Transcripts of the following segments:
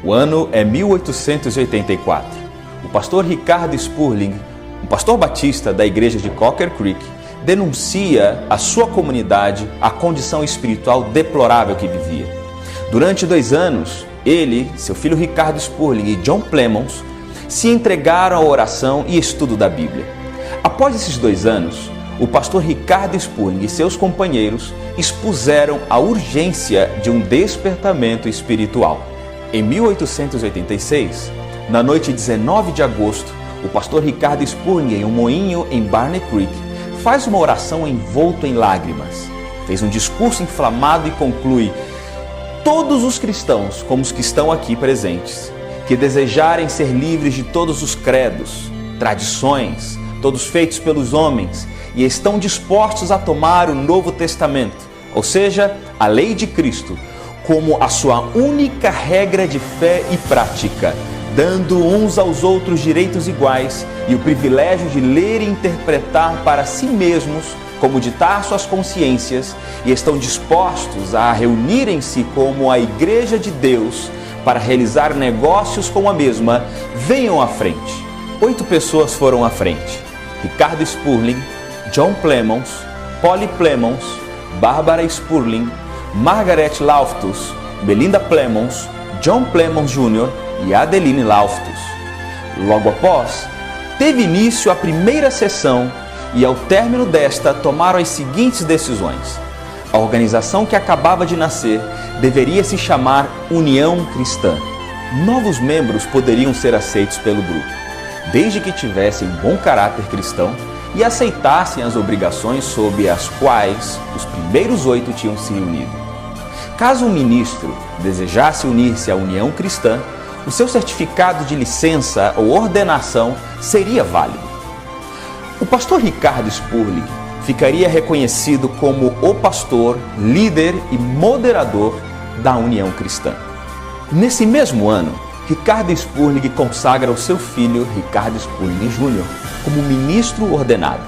O ano é 1884. O pastor Ricardo Spurling, um pastor batista da igreja de Cocker Creek, denuncia à sua comunidade a condição espiritual deplorável que vivia. Durante 2 anos, ele, seu filho Ricardo Spurling e John Clemons se entregaram à oração e estudo da Bíblia. Após esses 2 anos, o pastor Ricardo Spurling e seus companheiros expuseram a urgência de um despertamento espiritual. Em 1886, na noite 19 de agosto, o pastor Ricardo Spurling, em um moinho em Barney Creek, faz uma oração envolto em lágrimas. Fez um discurso inflamado e conclui: todos os cristãos, como os que estão aqui presentes, que desejarem ser livres de todos os credos, tradições, todos feitos pelos homens, e estão dispostos a tomar o Novo Testamento, ou seja, a lei de Cristo, como a sua única regra de fé e prática, dando uns aos outros direitos iguais e o privilégio de ler e interpretar para si mesmos como ditar suas consciências, e estão dispostos a reunirem-se como a Igreja de Deus para realizar negócios com a mesma, venham à frente. 8 pessoas foram à frente: Ricardo Spurling, John Clemons, Polly Clemons, Barbara Spurling, Margaret Loftus, Belinda Clemons, John Clemons Jr. e Adeline Loftus. Logo após, teve início a primeira sessão e, ao término desta, tomaram as seguintes decisões. A organização que acabava de nascer deveria se chamar União Cristã. Novos membros poderiam ser aceitos pelo grupo, desde que tivessem bom caráter cristão e aceitassem as obrigações sob as quais os primeiros 8 tinham se reunido. Caso um ministro desejasse unir-se à União Cristã, o seu certificado de licença ou ordenação seria válido. O pastor Ricardo Spurling ficaria reconhecido como o pastor, líder e moderador da União Cristã. Nesse mesmo ano, Ricardo Spurling consagra o seu filho, Ricardo Spurling Jr., como ministro ordenado.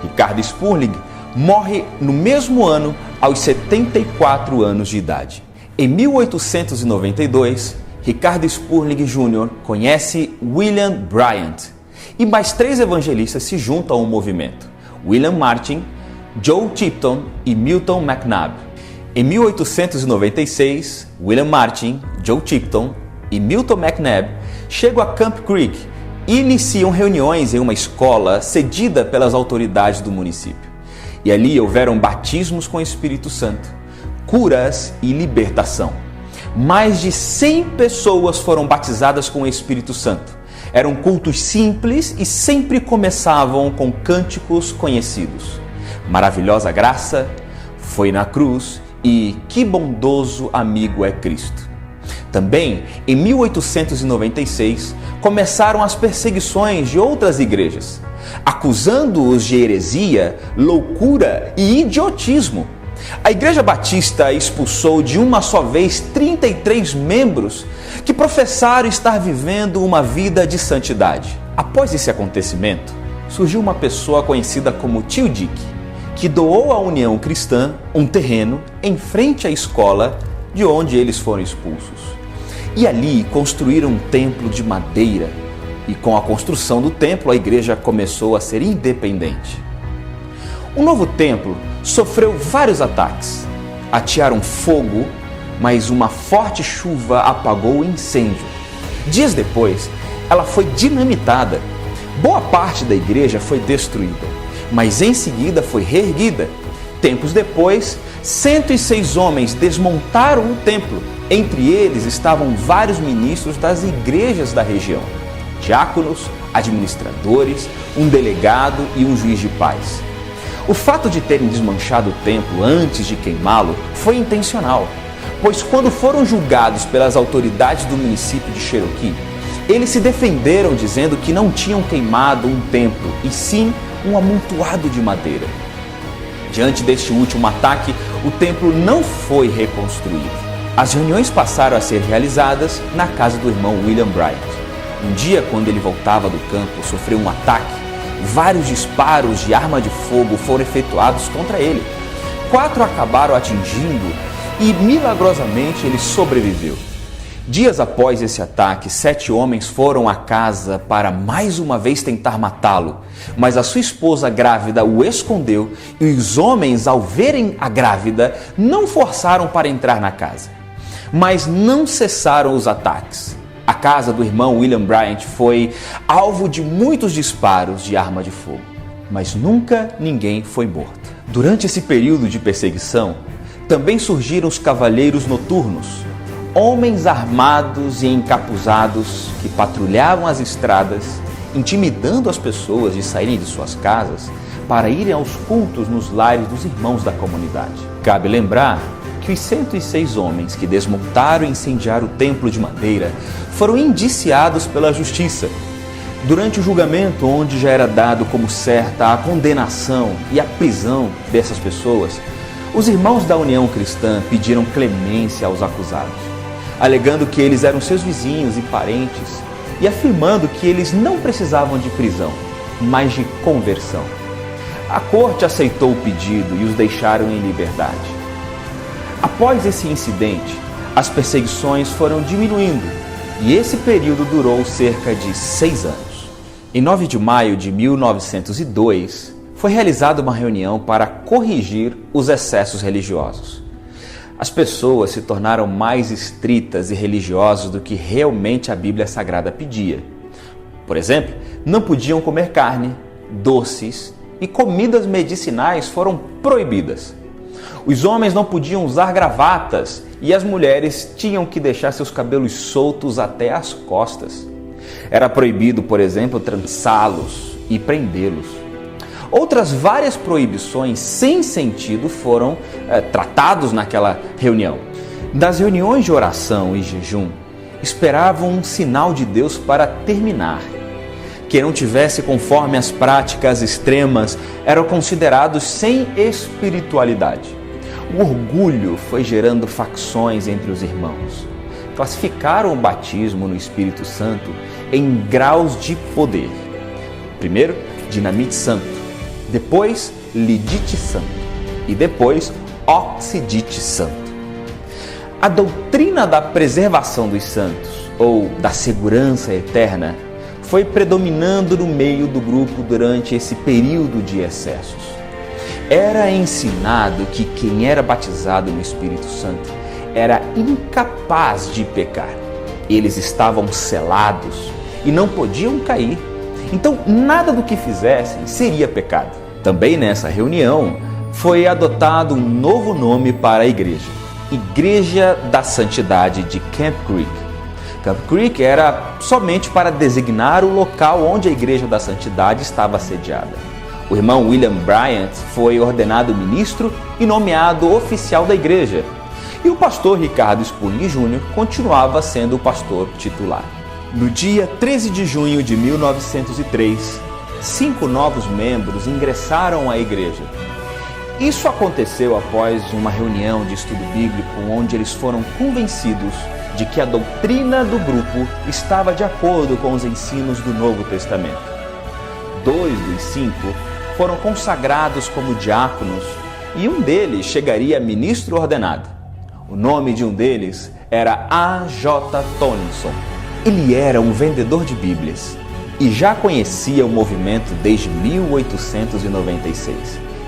Ricardo Spurling morre no mesmo ano, aos 74 anos de idade. Em 1892, Ricardo Spurling Jr. conhece William Bryant e mais 3 evangelistas se juntam ao movimento: William Martin, Joe Tipton e Milton McNabb. Em 1896, William Martin, Joe Tipton e Milton McNabb chegam a Camp Creek e iniciam reuniões em uma escola cedida pelas autoridades do município. E ali houveram batismos com o Espírito Santo, curas e libertação. Mais de 100 pessoas foram batizadas com o Espírito Santo. Eram cultos simples e sempre começavam com cânticos conhecidos: Maravilhosa Graça, Foi na Cruz e Que Bondoso Amigo é Cristo. Também, em 1896, começaram as perseguições de outras igrejas, acusando-os de heresia, loucura e idiotismo. A Igreja Batista expulsou de uma só vez 33 membros que professaram estar vivendo uma vida de santidade. Após esse acontecimento, surgiu uma pessoa conhecida como Tio Dick, que doou à União Cristã um terreno em frente à escola de onde eles foram expulsos. E ali construíram um templo de madeira, e com a construção do templo a igreja começou a ser independente. O novo templo sofreu vários ataques. Atearam fogo, mas uma forte chuva apagou o incêndio. Dias depois, ela foi dinamitada. Boa parte da igreja foi destruída, mas em seguida foi reerguida. Tempos depois, 106 homens desmontaram o templo. Entre eles estavam vários ministros das igrejas da região, diáconos, administradores, um delegado e um juiz de paz. O fato de terem desmanchado o templo antes de queimá-lo foi intencional, pois quando foram julgados pelas autoridades do município de Cherokee, eles se defenderam dizendo que não tinham queimado um templo, e sim um amontoado de madeira. Diante deste último ataque, o templo não foi reconstruído. As reuniões passaram a ser realizadas na casa do irmão William Bryant. Um dia, quando ele voltava do campo, sofreu um ataque. Vários disparos de arma de fogo foram efetuados contra ele. 4 acabaram atingindo e, milagrosamente, ele sobreviveu. Dias após esse ataque, 7 homens foram à casa para mais uma vez tentar matá-lo, mas a sua esposa grávida o escondeu e os homens, ao verem a grávida, não forçaram para entrar na casa. Mas não cessaram os ataques. A casa do irmão William Bryant foi alvo de muitos disparos de arma de fogo, mas nunca ninguém foi morto. Durante esse período de perseguição, também surgiram os cavaleiros noturnos, homens armados e encapuzados que patrulhavam as estradas, intimidando as pessoas de saírem de suas casas para irem aos cultos nos lares dos irmãos da comunidade. Cabe lembrar que os 106 homens que desmontaram e incendiaram o templo de madeira foram indiciados pela justiça. Durante o julgamento, onde já era dado como certa a condenação e a prisão dessas pessoas, os irmãos da União Cristã pediram clemência aos acusados, alegando que eles eram seus vizinhos e parentes e afirmando que eles não precisavam de prisão, mas de conversão. A corte aceitou o pedido e os deixaram em liberdade. Após esse incidente, as perseguições foram diminuindo e esse período durou cerca de 6 anos. Em 9 de maio de 1902, foi realizada uma reunião para corrigir os excessos religiosos. As pessoas se tornaram mais estritas e religiosas do que realmente a Bíblia Sagrada pedia. Por exemplo, não podiam comer carne, doces e comidas medicinais foram proibidas. Os homens não podiam usar gravatas e as mulheres tinham que deixar seus cabelos soltos até as costas. Era proibido, por exemplo, trançá-los e prendê-los. Outras várias proibições sem sentido foram tratados naquela reunião. Das reuniões de oração e jejum, esperavam um sinal de Deus para terminar. Quem não tivesse conforme as práticas extremas eram considerados sem espiritualidade. O orgulho foi gerando facções entre os irmãos. Classificaram o batismo no Espírito Santo em graus de poder. Primeiro, dinamite santo. Depois, lidite santo e depois, oxidite santo. A doutrina da preservação dos santos, ou da segurança eterna, foi predominando no meio do grupo durante esse período de excessos. Era ensinado que quem era batizado no Espírito Santo era incapaz de pecar. Eles estavam selados e não podiam cair. Então, nada do que fizessem seria pecado. Também nessa reunião, foi adotado um novo nome para a igreja, Igreja da Santidade de Camp Creek. Camp Creek era somente para designar o local onde a Igreja da Santidade estava sediada. O irmão William Bryant foi ordenado ministro e nomeado oficial da igreja. E o pastor Ricardo Spurling Jr. continuava sendo o pastor titular. No dia 13 de junho de 1903, 5 novos membros ingressaram à igreja. Isso aconteceu após uma reunião de estudo bíblico onde eles foram convencidos de que a doutrina do grupo estava de acordo com os ensinos do Novo Testamento. 2 dos 5 foram consagrados como diáconos e um deles chegaria a ministro ordenado. O nome de um deles era A.J. Tomlinson. Ele era um vendedor de Bíblias e já conhecia o movimento desde 1896.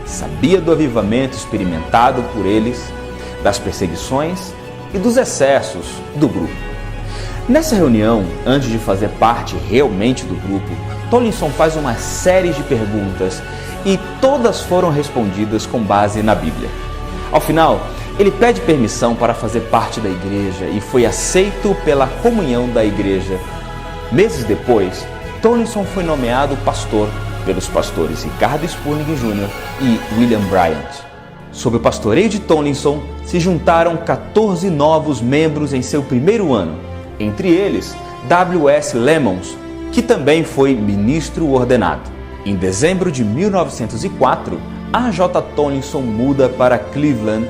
Sabia do avivamento experimentado por eles, das perseguições e dos excessos do grupo. Nessa reunião, antes de fazer parte realmente do grupo, Tomlinson faz uma série de perguntas e todas foram respondidas com base na Bíblia. Ao final, ele pede permissão para fazer parte da igreja e foi aceito pela comunhão da igreja. Meses depois, Tomlinson foi nomeado pastor pelos pastores Ricardo Spurling Jr. e William Bryant. Sob o pastoreio de Tomlinson, se juntaram 14 novos membros em seu primeiro ano, entre eles W.S. Lemons, que também foi ministro ordenado. Em dezembro de 1904, A.J. Tomlinson muda para Cleveland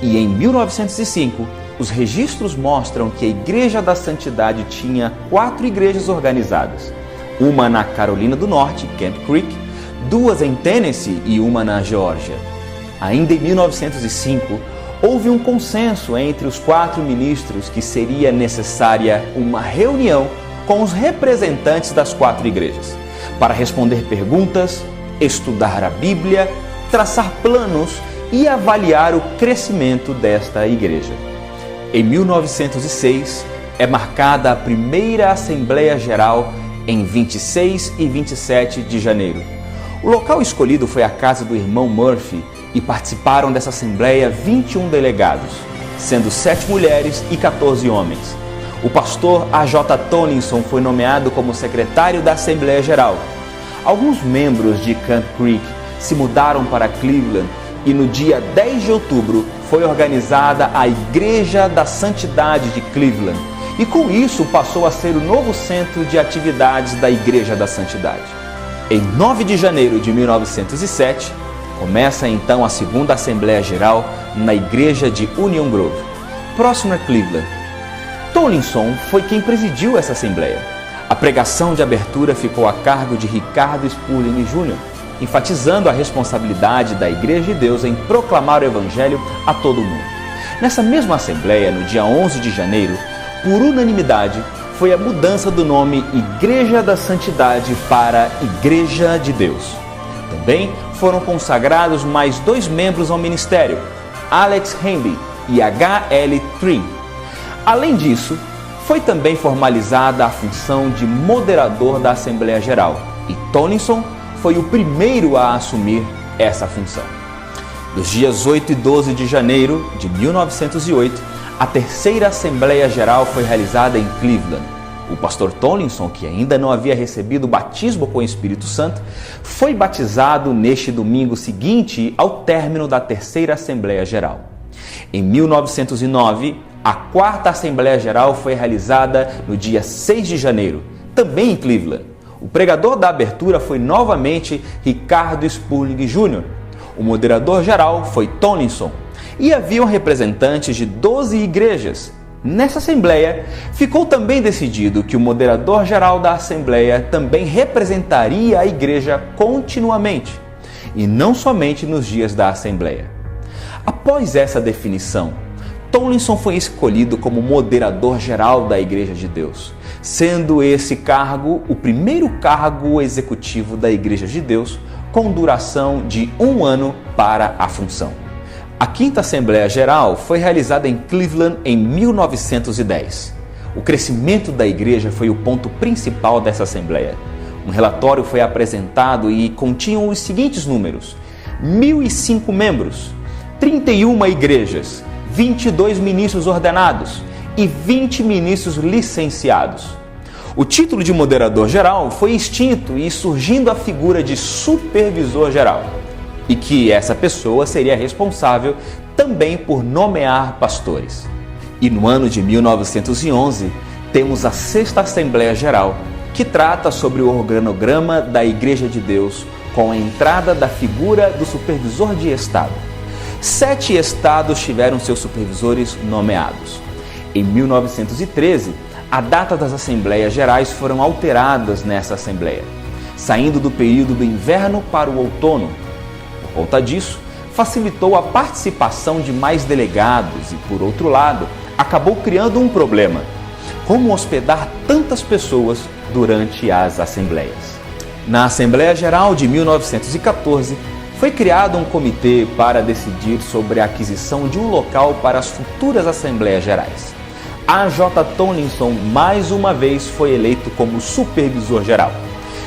e em 1905, os registros mostram que a Igreja da Santidade tinha 4 igrejas organizadas, uma na Carolina do Norte, Camp Creek, 2 em Tennessee e uma na Geórgia. Ainda em 1905, houve um consenso entre os 4 ministros que seria necessária uma reunião com os representantes das 4 igrejas para responder perguntas, estudar a Bíblia, traçar planos e avaliar o crescimento desta igreja. Em 1906, é marcada a primeira Assembleia Geral em 26 e 27 de janeiro. O local escolhido foi a casa do irmão Murphy e participaram dessa Assembleia 21 delegados, sendo 7 mulheres e 14 homens. O pastor A.J. Tomlinson foi nomeado como secretário da Assembleia Geral. Alguns membros de Camp Creek se mudaram para Cleveland e no dia 10 de outubro foi organizada a Igreja da Santidade de Cleveland e com isso passou a ser o novo centro de atividades da Igreja da Santidade. Em 9 de janeiro de 1907, começa então a segunda Assembleia Geral na Igreja de Union Grove, próximo a Cleveland. Tomlinson foi quem presidiu essa Assembleia. A pregação de abertura ficou a cargo de Ricardo Spurling Jr., enfatizando a responsabilidade da Igreja de Deus em proclamar o Evangelho a todo mundo. Nessa mesma Assembleia, no dia 11 de janeiro, por unanimidade, foi a mudança do nome Igreja da Santidade para Igreja de Deus. Também foram consagrados mais 2 membros ao ministério, Alex Henby e H.L. Trim. Além disso, foi também formalizada a função de moderador da Assembleia Geral e Tomlinson foi o primeiro a assumir essa função. Dos dias 8 e 12 de janeiro de 1908, a terceira Assembleia Geral foi realizada em Cleveland. O pastor Tomlinson, que ainda não havia recebido o batismo com o Espírito Santo, foi batizado neste domingo seguinte ao término da terceira Assembleia Geral. Em 1909, a quarta Assembleia Geral foi realizada no dia 6 de janeiro, também em Cleveland. O pregador da abertura foi novamente Ricardo Spurling Jr. O moderador geral foi Tomlinson. E haviam representantes de 12 igrejas. Nessa Assembleia, ficou também decidido que o moderador geral da Assembleia também representaria a igreja continuamente, e não somente nos dias da Assembleia. Após essa definição, Tomlinson foi escolhido como moderador geral da Igreja de Deus, sendo esse cargo o primeiro cargo executivo da Igreja de Deus, com duração de 1 ano para a função. A quinta Assembleia Geral foi realizada em Cleveland em 1910. O crescimento da igreja foi o ponto principal dessa Assembleia. Um relatório foi apresentado e continham os seguintes números: 1.005 membros, 31 igrejas, 22 ministros ordenados e 20 ministros licenciados. O título de moderador geral foi extinto e surgindo a figura de supervisor geral, e que essa pessoa seria responsável também por nomear pastores. E no ano de 1911, temos a sexta Assembleia Geral, que trata sobre o organograma da Igreja de Deus com a entrada da figura do supervisor de Estado. 7 estados tiveram seus supervisores nomeados. Em 1913, a data das Assembleias Gerais foram alteradas nessa Assembleia, saindo do período do inverno para o outono. Por conta disso, facilitou a participação de mais delegados e, por outro lado, acabou criando um problema: como hospedar tantas pessoas durante as assembleias. Na Assembleia Geral de 1914, foi criado um comitê para decidir sobre a aquisição de um local para as futuras Assembleias Gerais. A.J. Tomlinson mais uma vez foi eleito como supervisor geral.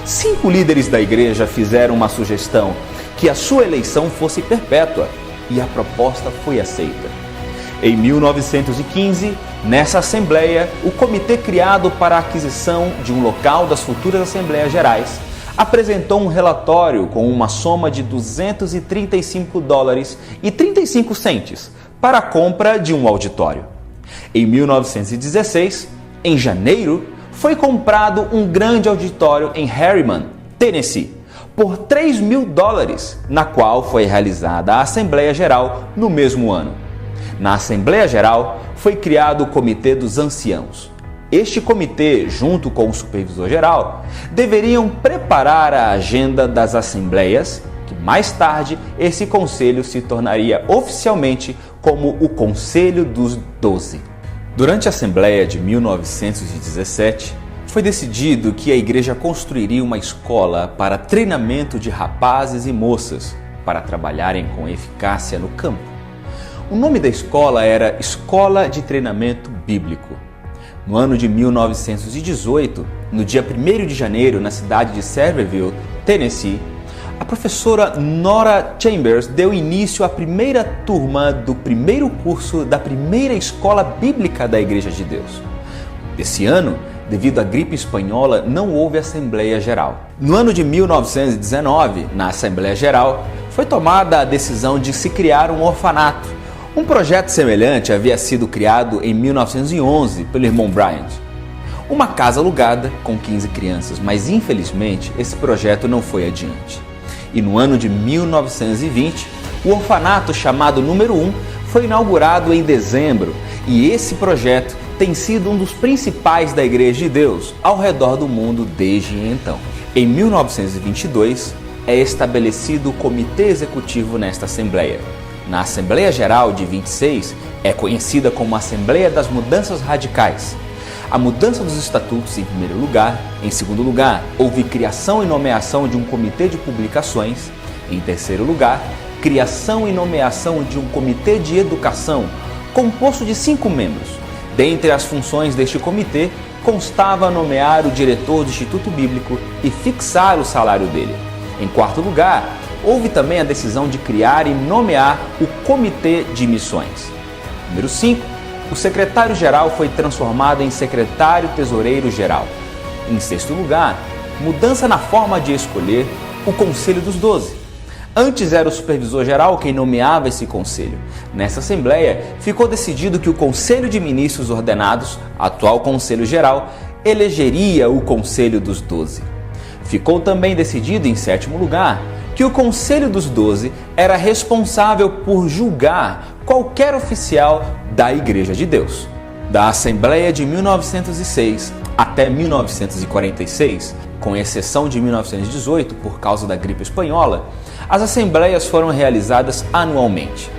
5 líderes da igreja fizeram uma sugestão que a sua eleição fosse perpétua, e a proposta foi aceita. Em 1915, nessa Assembleia, o comitê criado para a aquisição de um local das futuras Assembleias Gerais apresentou um relatório com uma soma de $235,35 para a compra de um auditório. Em 1916, em janeiro, foi comprado um grande auditório em Harriman, Tennessee, por $3.000, na qual foi realizada a Assembleia Geral no mesmo ano. Na Assembleia Geral, foi criado o Comitê dos Anciãos. Este comitê, junto com o supervisor geral, deveriam preparar a agenda das assembleias, que mais tarde esse conselho se tornaria oficialmente como o Conselho dos 12. Durante a Assembleia de 1917, foi decidido que a igreja construiria uma escola para treinamento de rapazes e moças para trabalharem com eficácia no campo. O nome da escola era Escola de Treinamento Bíblico. No ano de 1918, no dia 1º de janeiro, na cidade de Sevierville, Tennessee, a professora Nora Chambers deu início à primeira turma do primeiro curso da primeira escola bíblica da Igreja de Deus. Esse ano, devido à gripe espanhola, não houve Assembleia Geral. No ano de 1919, na Assembleia Geral, foi tomada a decisão de se criar um orfanato. Um projeto semelhante havia sido criado em 1911 pelo irmão Bryant. Uma casa alugada com 15 crianças, mas infelizmente esse projeto não foi adiante. E no ano de 1920, o orfanato chamado Número 1 foi inaugurado em dezembro, e esse projeto tem sido um dos principais da Igreja de Deus ao redor do mundo desde então. Em 1922, é estabelecido o comitê executivo nesta Assembleia. Na Assembleia Geral de 26, é conhecida como Assembleia das Mudanças Radicais. A mudança dos estatutos em primeiro lugar. Em segundo lugar, houve criação e nomeação de um comitê de publicações. Em terceiro lugar, criação e nomeação de um comitê de educação, composto de 5 membros. Dentre as funções deste comitê, constava nomear o diretor do Instituto Bíblico e fixar o salário dele. Em quarto lugar, houve também a decisão de criar e nomear o Comitê de Missões. Número 5. O secretário-geral foi transformado em secretário-tesoureiro-geral. Em sexto lugar, mudança na forma de escolher o Conselho dos 12. Antes era o supervisor-geral quem nomeava esse conselho. Nessa Assembleia, ficou decidido que o Conselho de Ministros Ordenados, atual Conselho-Geral, elegeria o Conselho dos 12. Ficou também decidido, em sétimo lugar, que o Conselho dos 12 era responsável por julgar qualquer oficial da Igreja de Deus. Da Assembleia de 1906 até 1946, com exceção de 1918 por causa da gripe espanhola, as assembleias foram realizadas anualmente.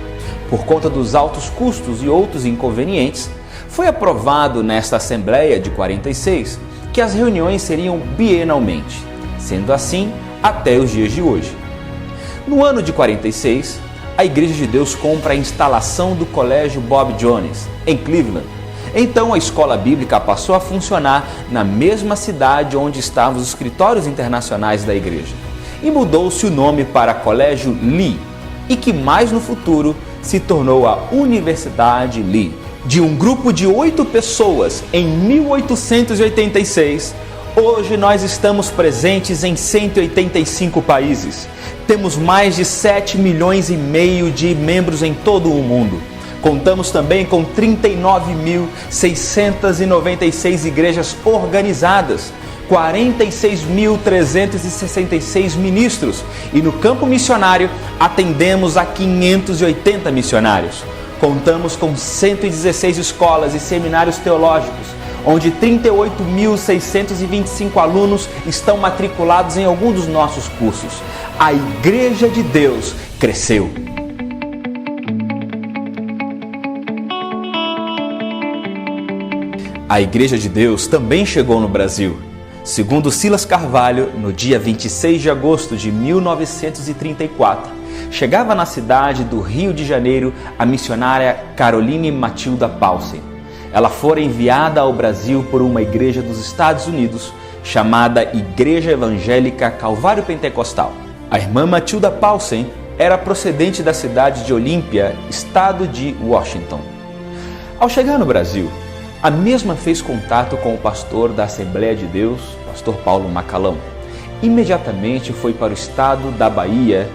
Por conta dos altos custos e outros inconvenientes, foi aprovado nesta Assembleia de 46 que as reuniões seriam bienalmente, sendo assim até os dias de hoje. No ano de 46, a Igreja de Deus compra a instalação do Colégio Bob Jones, em Cleveland. Então a escola bíblica passou a funcionar na mesma cidade onde estavam os escritórios internacionais da igreja. E mudou-se o nome para Colégio Lee, e que mais no futuro se tornou a Universidade Lee. De um grupo de 8 pessoas em 1886, hoje nós estamos presentes em 185 países. Temos mais de 7 milhões e meio de membros em todo o mundo. Contamos também com 39.696 igrejas organizadas, 46.366 ministros e no campo missionário atendemos a 580 missionários. Contamos com 116 escolas e seminários teológicos, onde 38.625 alunos estão matriculados em algum dos nossos cursos. A Igreja de Deus cresceu. A Igreja de Deus também chegou no Brasil. Segundo Silas Carvalho, no dia 26 de agosto de 1934, chegava na cidade do Rio de Janeiro a missionária Caroline Matilda Paulsen. Ela fora enviada ao Brasil por uma igreja dos Estados Unidos, chamada Igreja Evangélica Calvário Pentecostal. A irmã Matilda Paulsen era procedente da cidade de Olímpia, estado de Washington. Ao chegar no Brasil, a mesma fez contato com o pastor da Assembleia de Deus, pastor Paulo Macalão. Imediatamente foi para o estado da Bahia,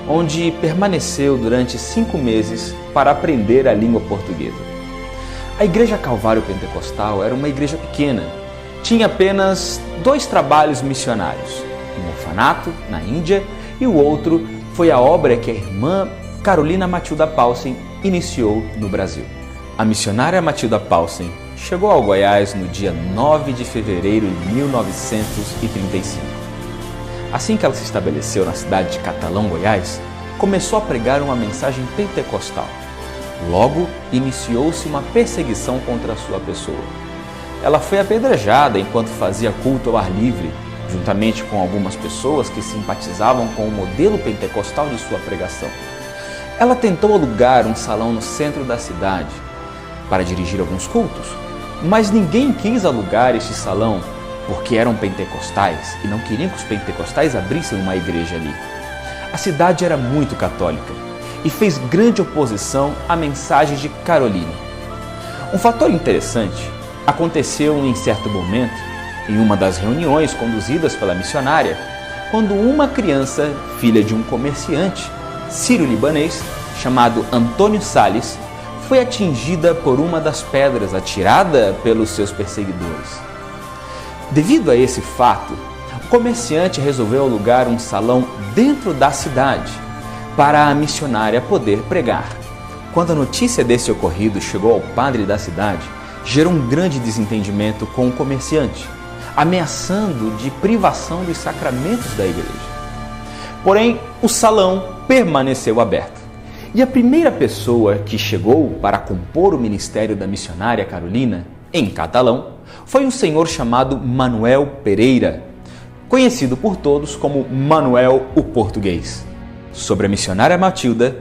onde permaneceu durante 5 meses para aprender a língua portuguesa. A Igreja Calvário Pentecostal era uma igreja pequena. Tinha apenas 2 trabalhos missionários, um orfanato na Índia e o outro foi a obra que a irmã Carolina Matilda Paulsen iniciou no Brasil. A missionária Matilda Paulsen chegou ao Goiás no dia 9 de fevereiro de 1935. Assim que ela se estabeleceu na cidade de Catalão, Goiás, começou a pregar uma mensagem pentecostal. Logo, iniciou-se uma perseguição contra a sua pessoa. Ela foi apedrejada enquanto fazia culto ao ar livre, juntamente com algumas pessoas que simpatizavam com o modelo pentecostal de sua pregação. Ela tentou alugar um salão no centro da cidade para dirigir alguns cultos, mas ninguém quis alugar este salão porque eram pentecostais e não queriam que os pentecostais abrissem uma igreja ali. A cidade era muito católica e fez grande oposição à mensagem de Caroline. Um fator interessante aconteceu em certo momento, em uma das reuniões conduzidas pela missionária, quando uma criança, filha de um comerciante sírio-libanês, chamado Antônio Salles, foi atingida por uma das pedras atirada pelos seus perseguidores. Devido a esse fato, o comerciante resolveu alugar um salão dentro da cidade para a missionária poder pregar. Quando a notícia desse ocorrido chegou ao padre da cidade, gerou um grande desentendimento com o comerciante, ameaçando de privação dos sacramentos da igreja. Porém, o salão permaneceu aberto. E a primeira pessoa que chegou para compor o ministério da missionária Carolina, em Catalão, foi um senhor chamado Manuel Pereira, conhecido por todos como Manuel o Português. Sobre a missionária Matilda,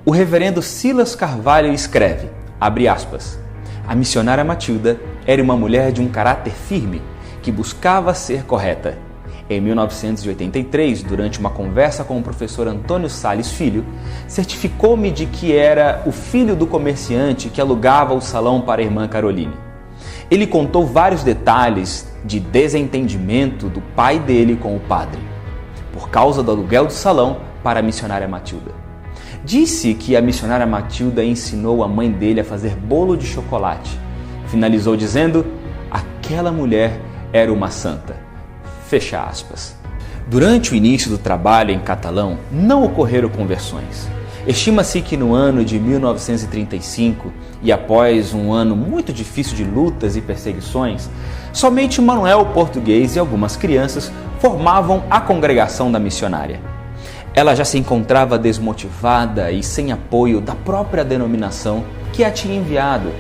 o reverendo Silas Carvalho escreve, abre aspas, a missionária Matilda era uma mulher de um caráter firme, que buscava ser correta. Em 1983, durante uma conversa com o professor Antônio Salles Filho, certificou-me de que era o filho do comerciante que alugava o salão para a irmã Caroline. Ele contou vários detalhes de desentendimento do pai dele com o padre, por causa do aluguel do salão para a missionária Matilda. Disse que a missionária Matilda ensinou a mãe dele a fazer bolo de chocolate. Finalizou dizendo, aquela mulher era uma santa. Fecha aspas. Durante o início do trabalho em Catalão, não ocorreram conversões. Estima-se que no ano de 1935, e após um ano muito difícil de lutas e perseguições, somente Manuel Português e algumas crianças formavam a congregação da missionária. Ela já se encontrava desmotivada e sem apoio da própria denominação que a tinha enviado.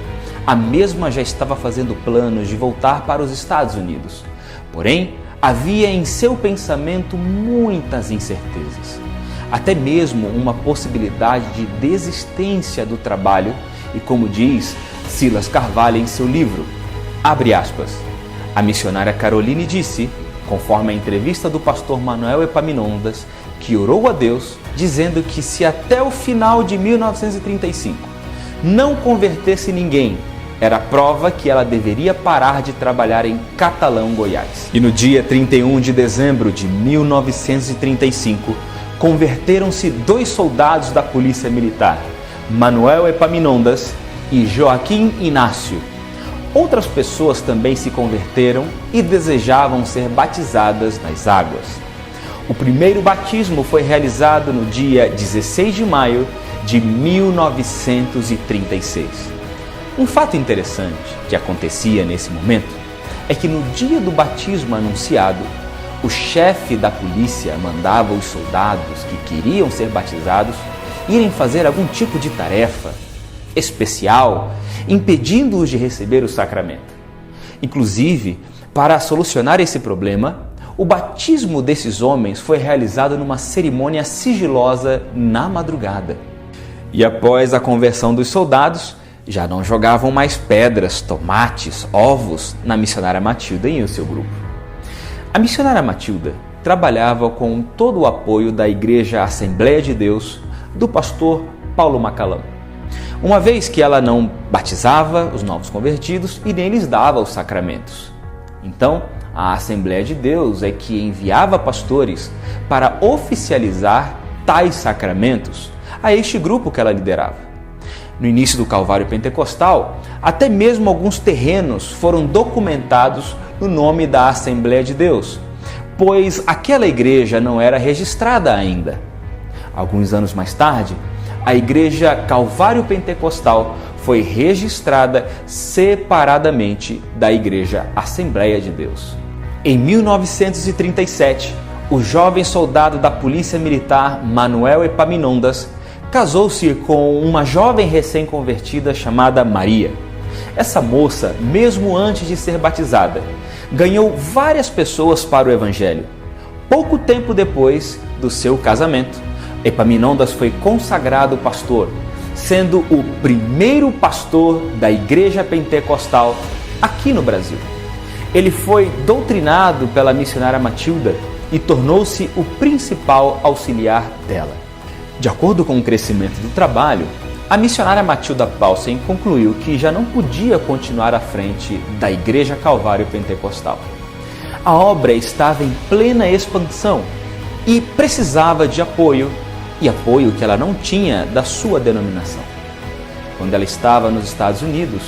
A mesma já estava fazendo planos de voltar para os Estados Unidos. Porém, havia em seu pensamento muitas incertezas, até mesmo uma possibilidade de desistência do trabalho e, como diz Silas Carvalho em seu livro, abre aspas, a missionária Caroline disse, conforme a entrevista do pastor Manuel Epaminondas, que orou a Deus, dizendo que se até o final de 1935 não convertesse ninguém, era prova que ela deveria parar de trabalhar em Catalão, Goiás. E no dia 31 de dezembro de 1935, converteram-se 2 soldados da Polícia Militar, Manuel Epaminondas e Joaquim Inácio. Outras pessoas também se converteram e desejavam ser batizadas nas águas. O primeiro batismo foi realizado no dia 16 de maio de 1936. Um fato interessante que acontecia nesse momento é que no dia do batismo anunciado, o chefe da polícia mandava os soldados que queriam ser batizados irem fazer algum tipo de tarefa especial, impedindo-os de receber o sacramento. Inclusive, para solucionar esse problema, o batismo desses homens foi realizado numa cerimônia sigilosa na madrugada. E após a conversão dos soldados, já não jogavam mais pedras, tomates, ovos na missionária Matilda e o seu grupo. A missionária Matilda trabalhava com todo o apoio da Igreja Assembleia de Deus do pastor Paulo Macalão, uma vez que ela não batizava os novos convertidos e nem lhes dava os sacramentos. Então, a Assembleia de Deus é que enviava pastores para oficializar tais sacramentos a este grupo que ela liderava. No início do Calvário Pentecostal, até mesmo alguns terrenos foram documentados no nome da Assembleia de Deus, pois aquela igreja não era registrada ainda. Alguns anos mais tarde, a Igreja Calvário Pentecostal foi registrada separadamente da Igreja Assembleia de Deus. Em 1937, o jovem soldado da Polícia Militar Manuel Epaminondas casou-se com uma jovem recém-convertida chamada Maria. Essa moça, mesmo antes de ser batizada, ganhou várias pessoas para o Evangelho. Pouco tempo depois do seu casamento, Epaminondas foi consagrado pastor, sendo o primeiro pastor da Igreja Pentecostal aqui no Brasil. Ele foi doutrinado pela missionária Matilda e tornou-se o principal auxiliar dela. De acordo com o crescimento do trabalho, a missionária Matilda Paulsen concluiu que já não podia continuar à frente da Igreja Calvário Pentecostal. A obra estava em plena expansão e precisava de apoio, e apoio que ela não tinha da sua denominação. Quando ela estava nos Estados Unidos,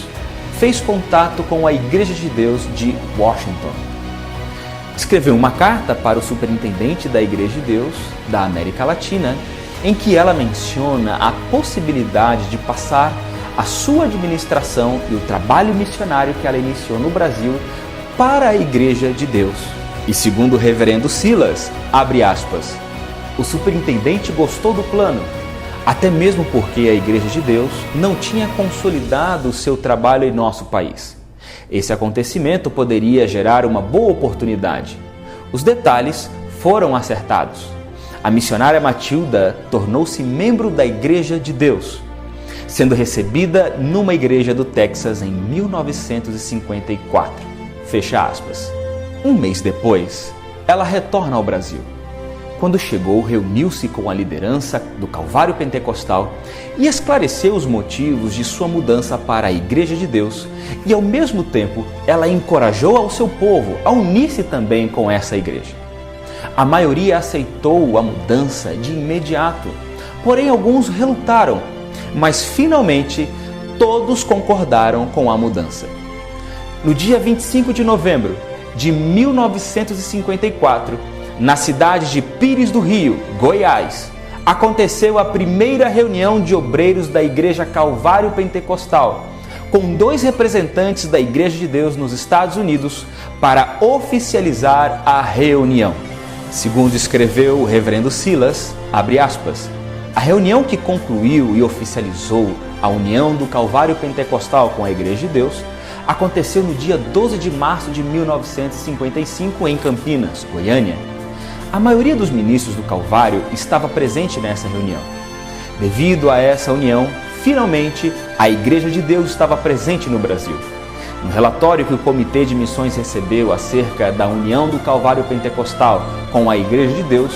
fez contato com a Igreja de Deus de Washington. Escreveu uma carta para o superintendente da Igreja de Deus da América Latina, em que ela menciona a possibilidade de passar a sua administração e o trabalho missionário que ela iniciou no Brasil para a Igreja de Deus. E segundo o reverendo Silas, abre aspas, o superintendente gostou do plano, até mesmo porque a Igreja de Deus não tinha consolidado o seu trabalho em nosso país. Esse acontecimento poderia gerar uma boa oportunidade. Os detalhes foram acertados. A missionária Matilda tornou-se membro da Igreja de Deus, sendo recebida numa igreja do Texas em 1954. Fecha aspas. Um mês depois, ela retorna ao Brasil. Quando chegou, reuniu-se com a liderança do Calvário Pentecostal e esclareceu os motivos de sua mudança para a Igreja de Deus e, ao mesmo tempo, ela encorajou ao seu povo a unir-se também com essa igreja. A maioria aceitou a mudança de imediato, porém alguns relutaram, mas finalmente todos concordaram com a mudança. No dia 25 de novembro de 1954, na cidade de Pires do Rio, Goiás, aconteceu a primeira reunião de obreiros da Igreja Calvário Pentecostal, com 2 representantes da Igreja de Deus nos Estados Unidos para oficializar a reunião. Segundo escreveu o reverendo Silas, abre aspas, a reunião que concluiu e oficializou a união do Calvário Pentecostal com a Igreja de Deus aconteceu no dia 12 de março de 1955 em Campinas, Goiânia. A maioria dos ministros do Calvário estava presente nessa reunião. Devido a essa união, finalmente, a Igreja de Deus estava presente no Brasil. No relatório que o Comitê de Missões recebeu acerca da união do Calvário Pentecostal com a Igreja de Deus,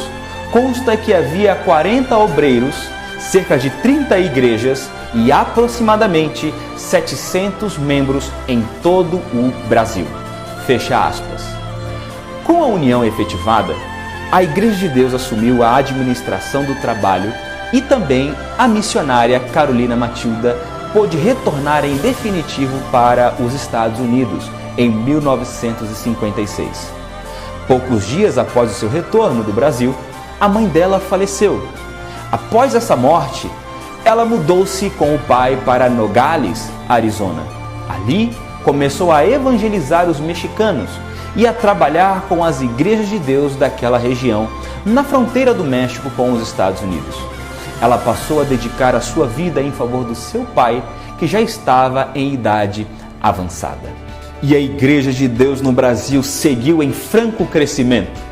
consta que havia 40 obreiros, cerca de 30 igrejas e aproximadamente 700 membros em todo o Brasil. Fecha aspas. Com a união efetivada, a Igreja de Deus assumiu a administração do trabalho e também a missionária Carolina Matilda pôde retornar em definitivo para os Estados Unidos em 1956. Poucos dias após o seu retorno do Brasil, a mãe dela faleceu. Após essa morte, ela mudou-se com o pai para Nogales, Arizona. Ali, começou a evangelizar os mexicanos e a trabalhar com as igrejas de Deus daquela região, na fronteira do México com os Estados Unidos. Ela passou a dedicar a sua vida em favor do seu pai, que já estava em idade avançada. E a Igreja de Deus no Brasil seguiu em franco crescimento.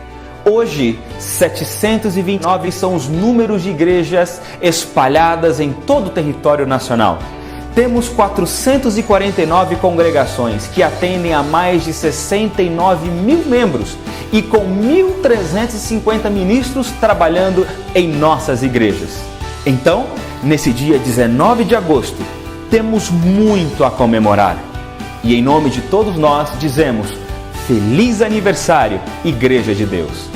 Hoje, 729 são os números de igrejas espalhadas em todo o território nacional. Temos 449 congregações que atendem a mais de 69 mil membros e com 1.350 ministros trabalhando em nossas igrejas. Então, nesse dia 19 de agosto, temos muito a comemorar. E em nome de todos nós dizemos, Feliz aniversário, Igreja de Deus!